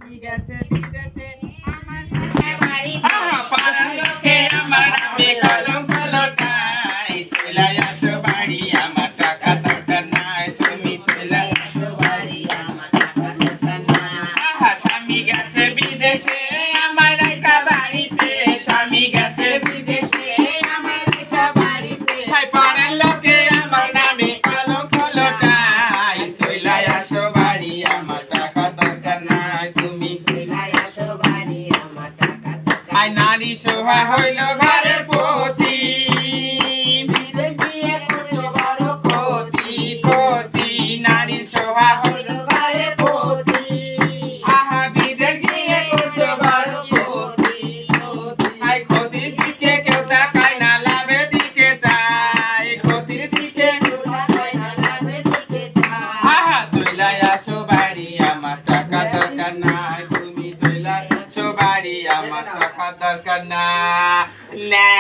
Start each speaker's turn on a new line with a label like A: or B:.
A: গেছে বিদেশে আমার বাড়ি পাড়ার লোকে আমার নামে কলঙ্ক লটায় চলে আসো বাড়ি আমার টাকা দরকার নাই তুমি চলে আসো বাড়ি আমার টাকা দরকার নাই স্বামী গেছে বিদেশে আমার একা বাড়িতে স্বামী গেছে বিদেশে আমার একা বাড়িতে পাড়ার লোকে আমার নামে কলঙ্ক লটায় চলে আসো বাড়ি আমার টাকা দরকার নাই তুমি আই নারী শোভা হইল ঘরের পতি বিদেশ গিয়ে করছো বড় ক্ষতি ক্ষতি নারীর শোভা হইল ঘরের পতি আহা বিদেশ গিয়ে করছো বড় ক্ষতি আই ক্ষতির দিকে কেউ তাকায় না লাভের দিকে চায় ক্ষতির দিকে কেউ তাকায় না লাভের দিকে চায় আহা চলে আসো বাড়ি আমার টাকা দরকার নাই তুমি চলে আসো বাড়ি আমার টাকা দরকার না